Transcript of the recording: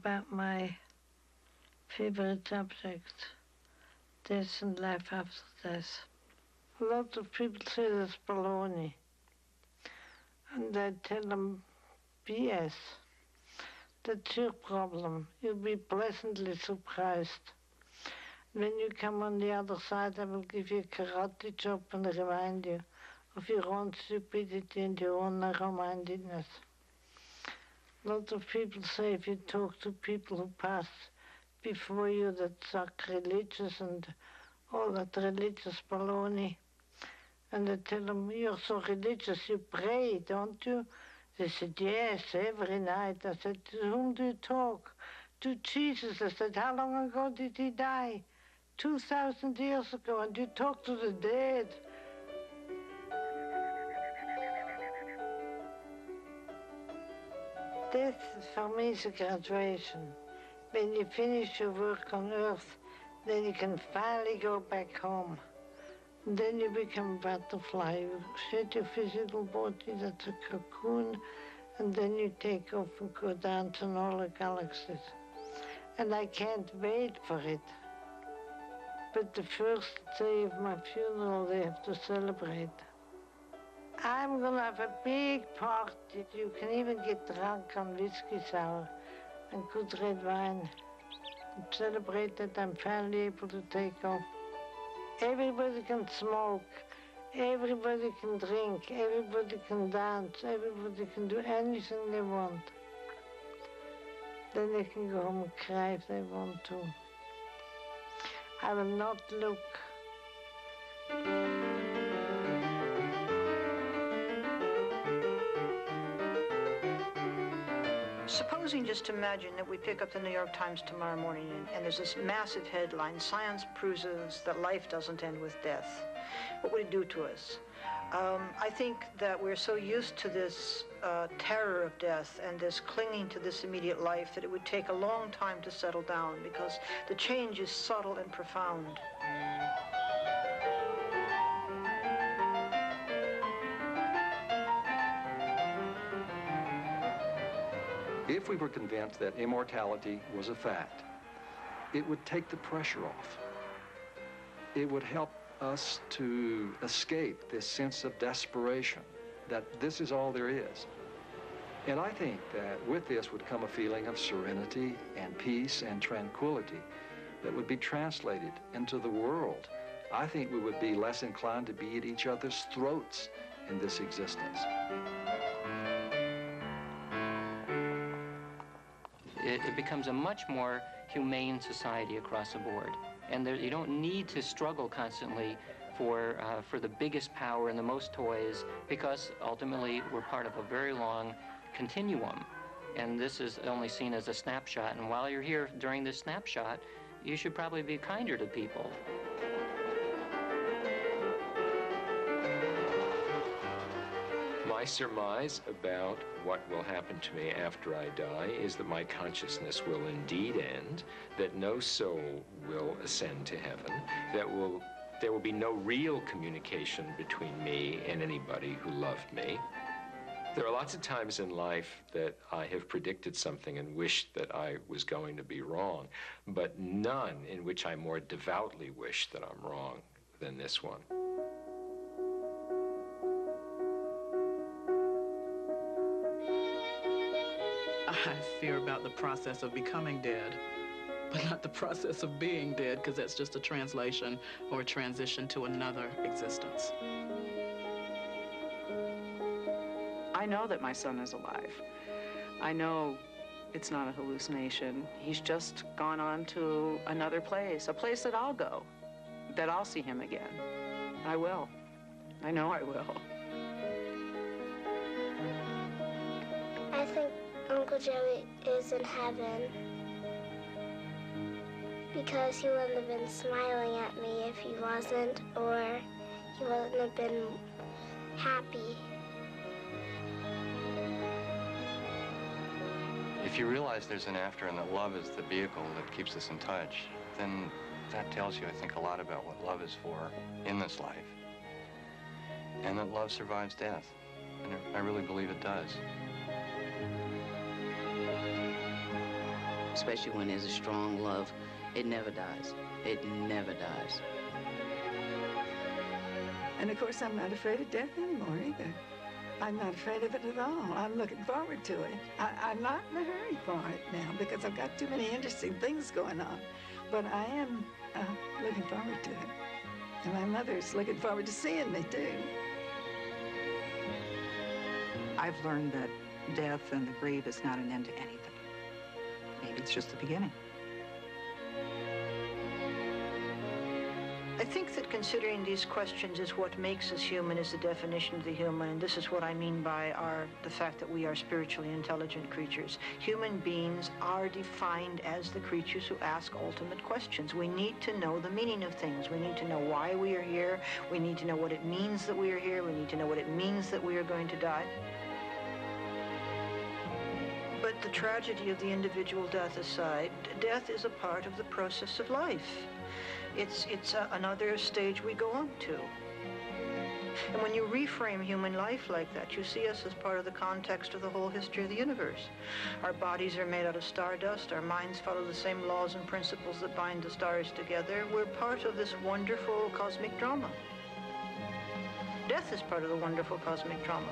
about my favorite subject, death and life after death. A lot of people say that's baloney. And I tell them, BS. That's your problem. You'll be pleasantly surprised. When you come on the other side, I will give you a karate chop and remind you of your own stupidity and your own narrow-mindedness. A lot of people say if you talk to people who passed before you that sacrilegious and all that religious baloney, and I tell them, you're so religious, you pray, don't you? They said, yes, every night. I said, to whom do you talk? To Jesus. I said, how long ago did he die? 2,000 years ago, and you talk to the dead. Death, for me, is a graduation. When you finish your work on earth, then you can finally go back home. And then you become a butterfly. You shed your physical body, that's a cocoon, and then you take off and go dance in all the galaxies. And I can't wait for it. But the first day of my funeral, they have to celebrate. I'm gonna have a big party. You can even get drunk on whiskey sour and good red wine. And celebrate that I'm finally able to take off. Everybody can smoke, everybody can drink, everybody can dance, everybody can do anything they want. Then they can go home and cry if they want to. I will not look. Supposing, just imagine that we pick up the New York Times tomorrow morning and there's this massive headline, science proves that life doesn't end with death. What would it do to us? I think that we're so used to this terror of death and this clinging to this immediate life that it would take a long time to settle down because the change is subtle and profound. If we were convinced that immortality was a fact, it would take the pressure off. It would help us to escape this sense of desperation, that this is all there is. And I think that with this would come a feeling of serenity and peace and tranquility that would be translated into the world. I think we would be less inclined to be at each other's throats in this existence. It becomes a much more humane society across the board. And you don't need to struggle constantly for the biggest power and the most toys, because ultimately we're part of a very long continuum. And this is only seen as a snapshot. And while you're here during this snapshot, you should probably be kinder to people. My surmise about what will happen to me after I die is that my consciousness will indeed end, that no soul will ascend to heaven, that there will be no real communication between me and anybody who loved me. There are lots of times in life that I have predicted something and wished that I was going to be wrong, but none in which I more devoutly wish that I'm wrong than this one. I fear about the process of becoming dead, but not the process of being dead, because that's just a translation or a transition to another existence. I know that my son is alive. I know it's not a hallucination. He's just gone on to another place, a place that I'll go, that I'll see him again. I will. I know I will. I think Uncle Joey is in heaven because he wouldn't have been smiling at me if he wasn't, or he wouldn't have been happy. If you realize there's an after and that love is the vehicle that keeps us in touch, then that tells you, I think, a lot about what love is for in this life. And that love survives death. And I really believe it does. especially when there's a strong love. It never dies. It never dies. And of course, I'm not afraid of death anymore either. I'm not afraid of it at all. I'm looking forward to it. I'm not in a hurry for it now because I've got too many interesting things going on. But I am looking forward to it. And my mother's looking forward to seeing me, too. I've learned that death and the grave is not an end to anything. Maybe it's just the beginning. I think that considering these questions is what makes us human, is the definition of the human, and this is what I mean by the fact that we are spiritually intelligent creatures. Human beings are defined as the creatures who ask ultimate questions. We need to know the meaning of things. We need to know why we are here. We need to know what it means that we are here. We need to know what it means that we are going to die. But the tragedy of the individual death aside, death is a part of the process of life. It's another stage we go on to. And when you reframe human life like that, you see us as part of the context of the whole history of the universe. Our bodies are made out of stardust. Our minds follow the same laws and principles that bind the stars together. We're part of this wonderful cosmic drama. Death is part of the wonderful cosmic drama.